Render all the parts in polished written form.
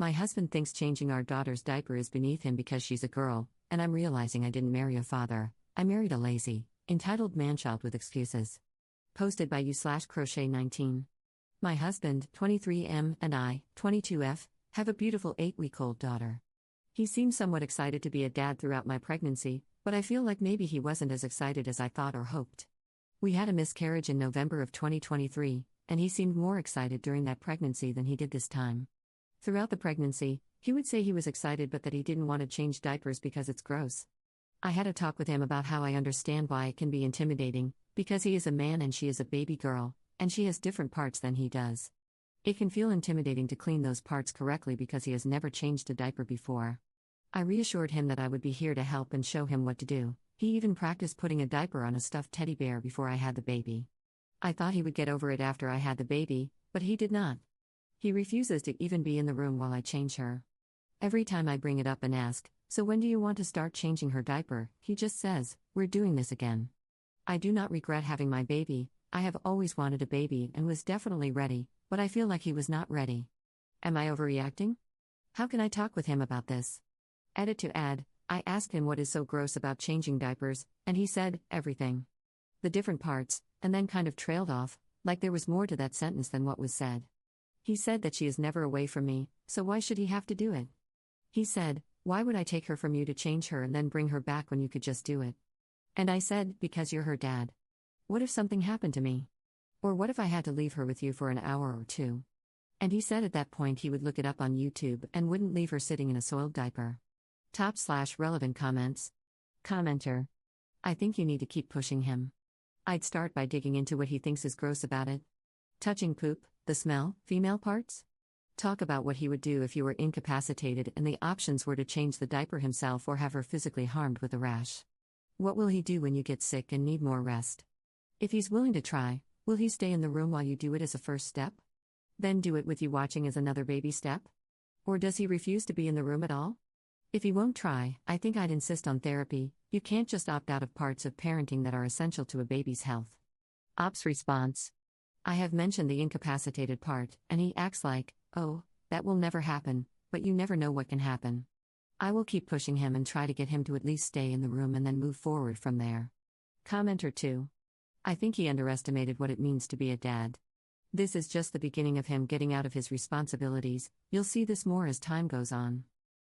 My husband thinks changing our daughter's diaper is beneath him because she's a girl, and I'm realizing I didn't marry a father. I married a lazy, entitled manchild with excuses. Posted by you/crochet19. My husband, 23M, and I, 22F, have a beautiful 8-week-old daughter. He seemed somewhat excited to be a dad throughout my pregnancy, but I feel like maybe he wasn't as excited as I thought or hoped. We had a miscarriage in November of 2023, and he seemed more excited during that pregnancy than he did this time. Throughout the pregnancy, he would say he was excited but that he didn't want to change diapers because it's gross. I had a talk with him about how I understand why it can be intimidating, because he is a man and she is a baby girl, and she has different parts than he does. It can feel intimidating to clean those parts correctly because he has never changed a diaper before. I reassured him that I would be here to help and show him what to do. He even practiced putting a diaper on a stuffed teddy bear before I had the baby. I thought he would get over it after I had the baby, but he did not. He refuses to even be in the room while I change her. Every time I bring it up and ask, "So when do you want to start changing her diaper?" he just says, "We're doing this again." I do not regret having my baby. I have always wanted a baby and was definitely ready, but I feel like he was not ready. Am I overreacting? How can I talk with him about this? Edit to add, I asked him what is so gross about changing diapers, and he said, everything. The different parts, and then kind of trailed off, like there was more to that sentence than what was said. He said that she is never away from me, so why should he have to do it? He said, "Why would I take her from you to change her and then bring her back when you could just do it?" And I said, "Because you're her dad. What if something happened to me? Or what if I had to leave her with you for an hour or two?" And he said at that point he would look it up on YouTube and wouldn't leave her sitting in a soiled diaper. Top/relevant comments. Commenter. I think you need to keep pushing him. I'd start by digging into what he thinks is gross about it. Touching poop, the smell, female parts? Talk about what he would do if you were incapacitated and the options were to change the diaper himself or have her physically harmed with a rash. What will he do when you get sick and need more rest? If he's willing to try, will he stay in the room while you do it as a first step? Then do it with you watching as another baby step? Or does he refuse to be in the room at all? If he won't try, I think I'd insist on therapy. You can't just opt out of parts of parenting that are essential to a baby's health. Ops response. I have mentioned the incapacitated part, and he acts like, "Oh, that will never happen," but you never know what can happen. I will keep pushing him and try to get him to at least stay in the room and then move forward from there. Commenter 2. I think he underestimated what it means to be a dad. This is just the beginning of him getting out of his responsibilities. You'll see this more as time goes on.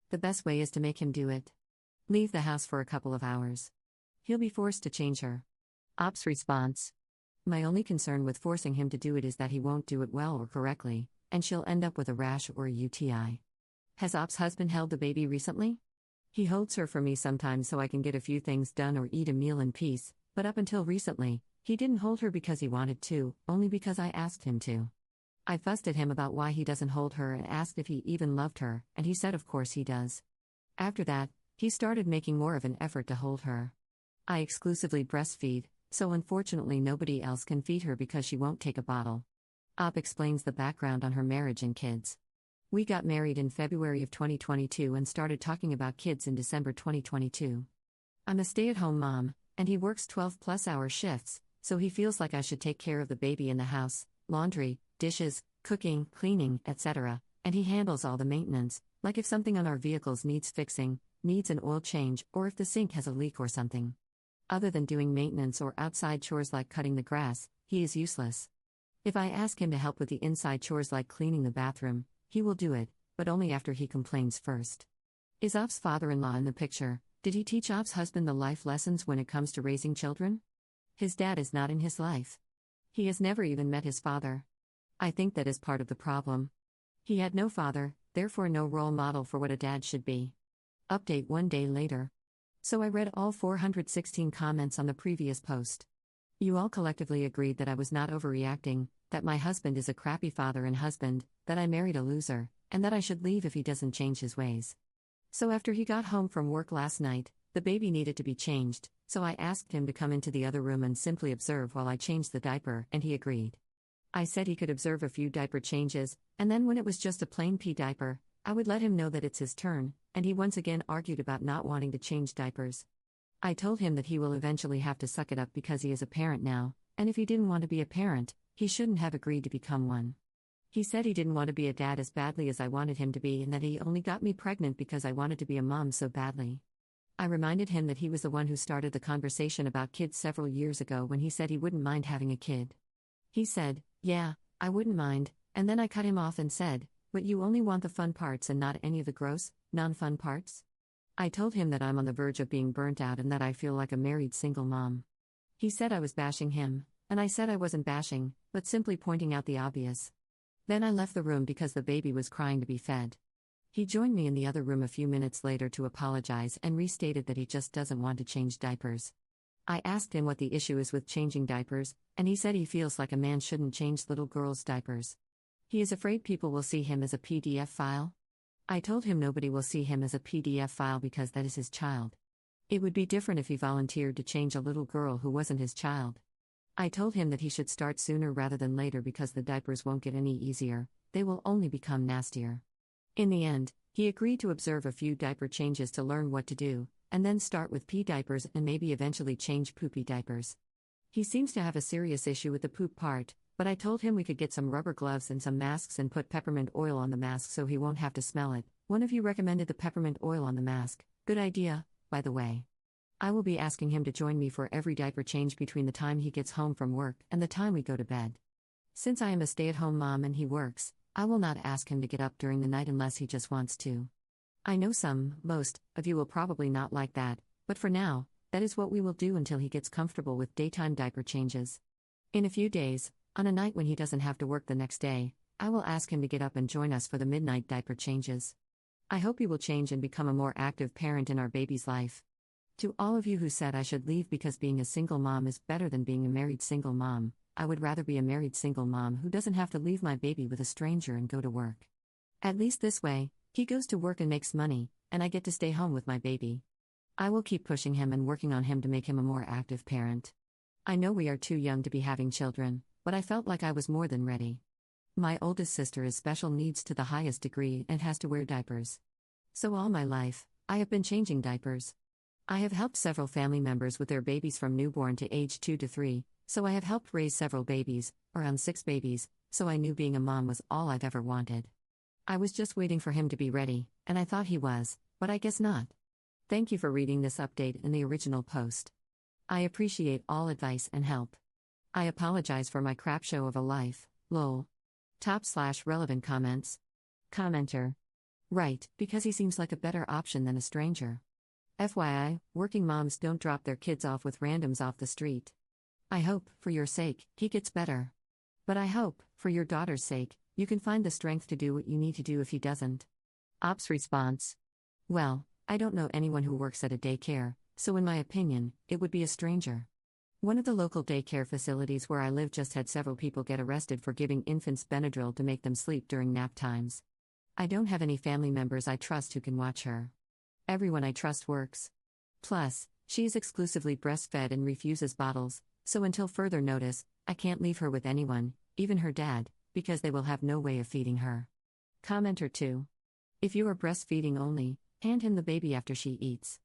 The best way is to make him do it. Leave the house for a couple of hours. He'll be forced to change her. Ops response. My only concern with forcing him to do it is that he won't do it well or correctly, and she'll end up with a rash or a UTI. Has Ops' husband held the baby recently? He holds her for me sometimes so I can get a few things done or eat a meal in peace, but up until recently, he didn't hold her because he wanted to, only because I asked him to. I fussed at him about why he doesn't hold her and asked if he even loved her, and he said of course he does. After that, he started making more of an effort to hold her. I exclusively breastfeed, so unfortunately nobody else can feed her because she won't take a bottle. Op explains the background on her marriage and kids. We got married in February of 2022 and started talking about kids in December 2022. I'm a stay-at-home mom, and he works 12-plus-hour shifts, so he feels like I should take care of the baby in the house, laundry, dishes, cooking, cleaning, etc., and he handles all the maintenance, like if something on our vehicles needs fixing, needs an oil change, or if the sink has a leak or something. Other than doing maintenance or outside chores like cutting the grass, he is useless. If I ask him to help with the inside chores like cleaning the bathroom, he will do it, but only after he complains first. Is Op's father-in-law in the picture? Did he teach Op's husband the life lessons when it comes to raising children? His dad is not in his life. He has never even met his father. I think that is part of the problem. He had no father, therefore no role model for what a dad should be. Update 1 day later. So I read all 416 comments on the previous post. You all collectively agreed that I was not overreacting, that my husband is a crappy father and husband, that I married a loser, and that I should leave if he doesn't change his ways. So after he got home from work last night, the baby needed to be changed, so I asked him to come into the other room and simply observe while I changed the diaper, and he agreed. I said he could observe a few diaper changes, and then when it was just a plain pee diaper, I would let him know that it's his turn, and he once again argued about not wanting to change diapers. I told him that he will eventually have to suck it up because he is a parent now, and if he didn't want to be a parent, he shouldn't have agreed to become one. He said he didn't want to be a dad as badly as I wanted him to be and that he only got me pregnant because I wanted to be a mom so badly. I reminded him that he was the one who started the conversation about kids several years ago when he said he wouldn't mind having a kid. He said, "Yeah, I wouldn't mind," and then I cut him off and said, "But you only want the fun parts and not any of the gross, non-fun parts?" I told him that I'm on the verge of being burnt out and that I feel like a married single mom. He said I was bashing him, and I said I wasn't bashing, but simply pointing out the obvious. Then I left the room because the baby was crying to be fed. He joined me in the other room a few minutes later to apologize and restated that he just doesn't want to change diapers. I asked him what the issue is with changing diapers, and he said he feels like a man shouldn't change little girls' diapers. He is afraid people will see him as a PDF file. I told him nobody will see him as a PDF file because that is his child. It would be different if he volunteered to change a little girl who wasn't his child. I told him that he should start sooner rather than later because the diapers won't get any easier, they will only become nastier. In the end, he agreed to observe a few diaper changes to learn what to do, and then start with pee diapers and maybe eventually change poopy diapers. He seems to have a serious issue with the poop part, but I told him we could get some rubber gloves and some masks and put peppermint oil on the mask so he won't have to smell it. One of you recommended the peppermint oil on the mask. Good idea, by the way. I will be asking him to join me for every diaper change between the time he gets home from work and the time we go to bed. Since I am a stay-at-home mom and he works, I will not ask him to get up during the night unless he just wants to. I know most of you will probably not like that, but for now, that is what we will do until he gets comfortable with daytime diaper changes. In a few days, on a night when he doesn't have to work the next day, I will ask him to get up and join us for the midnight diaper changes. I hope he will change and become a more active parent in our baby's life. To all of you who said I should leave because being a single mom is better than being a married single mom, I would rather be a married single mom who doesn't have to leave my baby with a stranger and go to work. At least this way, he goes to work and makes money, and I get to stay home with my baby. I will keep pushing him and working on him to make him a more active parent. I know we are too young to be having children, but I felt like I was more than ready. My oldest sister is special needs to the highest degree and has to wear diapers. So all my life, I have been changing diapers. I have helped several family members with their babies from newborn to age 2 to 3, so I have helped raise several babies, around 6 babies, so I knew being a mom was all I've ever wanted. I was just waiting for him to be ready, and I thought he was, but I guess not. Thank you for reading this update in the original post. I appreciate all advice and help. I apologize for my crap show of a life, lol. Top/relevant comments. Commenter. Right, because he seems like a better option than a stranger. FYI, working moms don't drop their kids off with randoms off the street. I hope, for your sake, he gets better. But I hope, for your daughter's sake, you can find the strength to do what you need to do if he doesn't. Ops response. Well, I don't know anyone who works at a daycare, so in my opinion, it would be a stranger. One of the local daycare facilities where I live just had several people get arrested for giving infants Benadryl to make them sleep during nap times. I don't have any family members I trust who can watch her. Everyone I trust works. Plus, she is exclusively breastfed and refuses bottles, so until further notice, I can't leave her with anyone, even her dad, because they will have no way of feeding her. Commenter 2. If you are breastfeeding only, hand him the baby after she eats.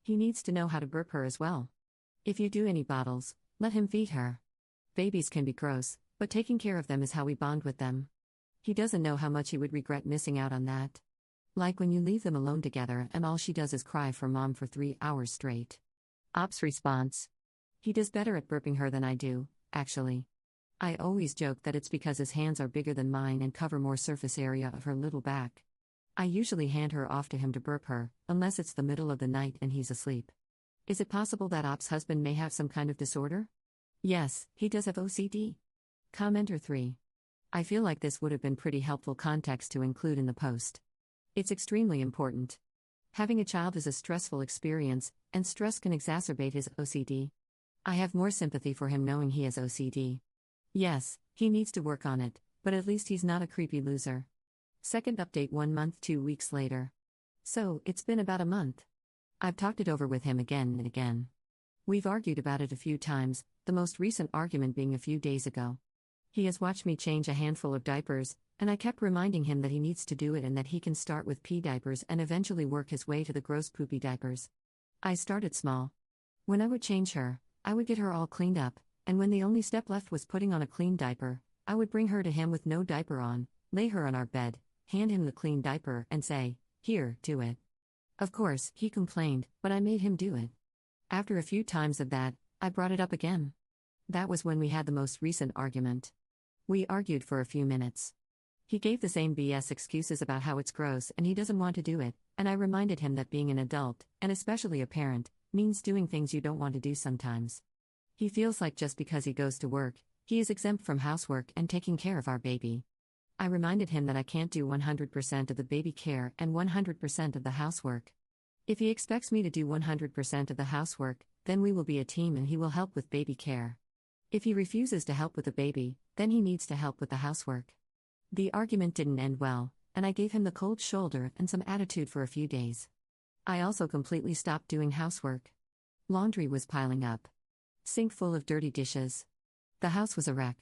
He needs to know how to burp her as well. If you do any bottles, let him feed her. Babies can be gross, but taking care of them is how we bond with them. He doesn't know how much he would regret missing out on that. Like when you leave them alone together and all she does is cry for mom for 3 hours straight. Ops response. He does better at burping her than I do, actually. I always joke that it's because his hands are bigger than mine and cover more surface area of her little back. I usually hand her off to him to burp her, unless it's the middle of the night and he's asleep. Is it possible that Ops' husband may have some kind of disorder? Yes, he does have OCD. Commenter 3. I feel like this would have been pretty helpful context to include in the post. It's extremely important. Having a child is a stressful experience, and stress can exacerbate his OCD. I have more sympathy for him knowing he has OCD. Yes, he needs to work on it, but at least he's not a creepy loser. Second update 1 month 2 weeks later. So, it's been about a month. I've talked it over with him again and again. We've argued about it a few times, the most recent argument being a few days ago. He has watched me change a handful of diapers, and I kept reminding him that he needs to do it and that he can start with pee diapers and eventually work his way to the gross poopy diapers. I started small. When I would change her, I would get her all cleaned up, and when the only step left was putting on a clean diaper, I would bring her to him with no diaper on, lay her on our bed, hand him the clean diaper, and say, "Here, do it." Of course, he complained, but I made him do it. After a few times of that, I brought it up again. That was when we had the most recent argument. We argued for a few minutes. He gave the same BS excuses about how it's gross and he doesn't want to do it, and I reminded him that being an adult, and especially a parent, means doing things you don't want to do sometimes. He feels like just because he goes to work, he is exempt from housework and taking care of our baby. I reminded him that I can't do 100% of the baby care and 100% of the housework. If he expects me to do 100% of the housework, then we will be a team and he will help with baby care. If he refuses to help with the baby, then he needs to help with the housework. The argument didn't end well, and I gave him the cold shoulder and some attitude for a few days. I also completely stopped doing housework. Laundry was piling up. Sink full of dirty dishes. The house was a wreck.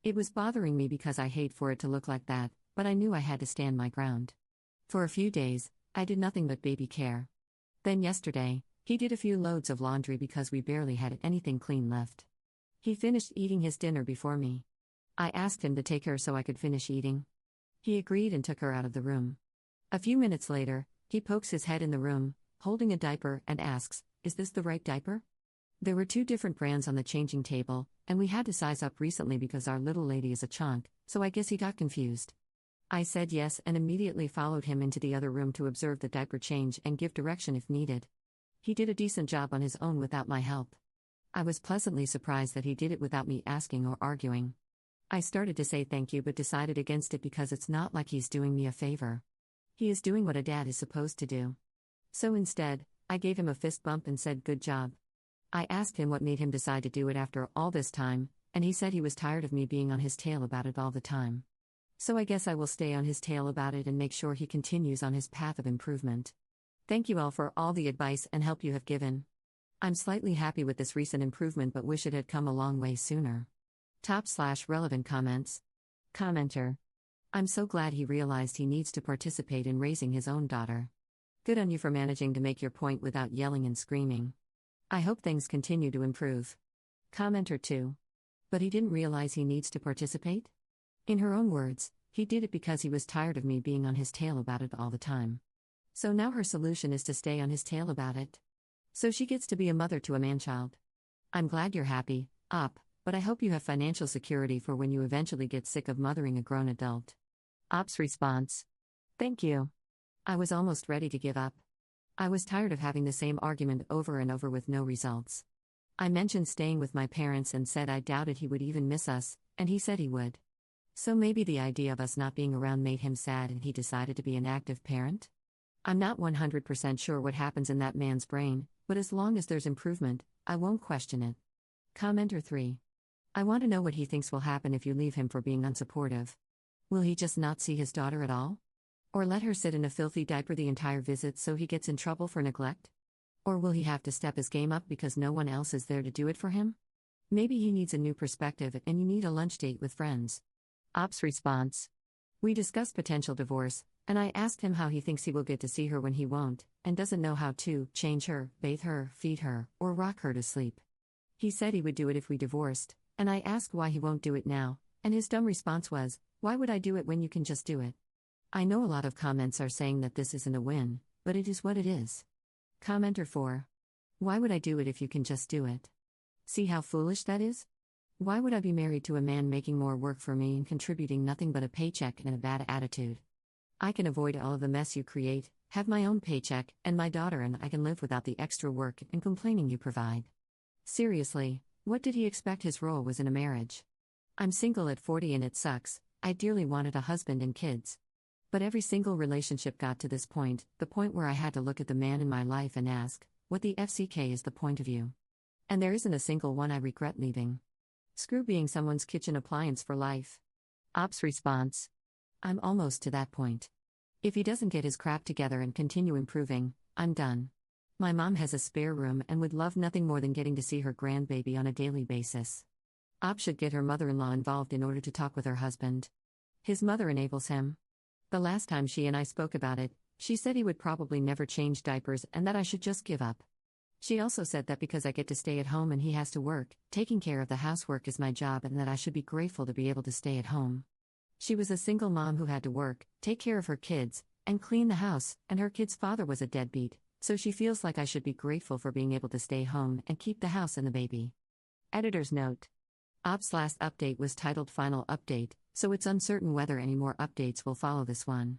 It was bothering me because I hate for it to look like that, but I knew I had to stand my ground. For a few days, I did nothing but baby care. Then yesterday, he did a few loads of laundry because we barely had anything clean left. He finished eating his dinner before me. I asked him to take her so I could finish eating. He agreed and took her out of the room. A few minutes later, he pokes his head in the room, holding a diaper, and asks, "Is this the right diaper?" There were 2 different brands on the changing table, and we had to size up recently because our little lady is a chunk, so I guess he got confused. I said yes and immediately followed him into the other room to observe the diaper change and give direction if needed. He did a decent job on his own without my help. I was pleasantly surprised that he did it without me asking or arguing. I started to say thank you but decided against it because it's not like he's doing me a favor. He is doing what a dad is supposed to do. So instead, I gave him a fist bump and said good job. I asked him what made him decide to do it after all this time, and he said he was tired of me being on his tail about it all the time. So I guess I will stay on his tail about it and make sure he continues on his path of improvement. Thank you all for all the advice and help you have given. I'm slightly happy with this recent improvement but wish it had come a long way sooner. Top/relevant comments. Commenter. I'm so glad he realized he needs to participate in raising his own daughter. Good on you for managing to make your point without yelling and screaming. I hope things continue to improve. Commenter 2. But he didn't realize he needs to participate? In her own words, he did it because he was tired of me being on his tail about it all the time. So now her solution is to stay on his tail about it. So she gets to be a mother to a man-child. I'm glad you're happy, but I hope you have financial security for when you eventually get sick of mothering a grown adult. Op's response. Thank you. I was almost ready to give up. I was tired of having the same argument over and over with no results. I mentioned staying with my parents and said I doubted he would even miss us, and he said he would. So maybe the idea of us not being around made him sad and he decided to be an active parent? I'm not 100% sure what happens in that man's brain, but as long as there's improvement, I won't question it. Commenter 3. I want to know what he thinks will happen if you leave him for being unsupportive. Will he just not see his daughter at all? Or let her sit in a filthy diaper the entire visit so he gets in trouble for neglect? Or will he have to step his game up because no one else is there to do it for him? Maybe he needs a new perspective and you need a lunch date with friends. Op's response. We discussed potential divorce, and I asked him how he thinks he will get to see her when he won't, and doesn't know how to change her, bathe her, feed her, or rock her to sleep. He said he would do it if we divorced, and I asked why he won't do it now, and his dumb response was, "Why would I do it when you can just do it?" I know a lot of comments are saying that this isn't a win, but it is what it is. Commenter 4. Why would I do it if you can just do it? See how foolish that is? Why would I be married to a man making more work for me and contributing nothing but a paycheck and a bad attitude? I can avoid all of the mess you create, have my own paycheck, and my daughter, and I can live without the extra work and complaining you provide. Seriously, what did he expect his role was in a marriage? I'm single at 40 and it sucks. I dearly wanted a husband and kids. But every single relationship got to this point, the point where I had to look at the man in my life and ask, what the FCK is the point of view? And there isn't a single one I regret leaving. Screw being someone's kitchen appliance for life. Op's response. I'm almost to that point. If he doesn't get his crap together and continue improving, I'm done. My mom has a spare room and would love nothing more than getting to see her grandbaby on a daily basis. Op should get her mother-in-law involved in order to talk with her husband. His mother enables him. The last time she and I spoke about it, she said he would probably never change diapers and that I should just give up. She also said that because I get to stay at home and he has to work, taking care of the housework is my job and that I should be grateful to be able to stay at home. She was a single mom who had to work, take care of her kids, and clean the house, and her kid's father was a deadbeat, so she feels like I should be grateful for being able to stay home and keep the house and the baby. Editor's note. Ops' last update was titled Final Update, so it's uncertain whether any more updates will follow this one.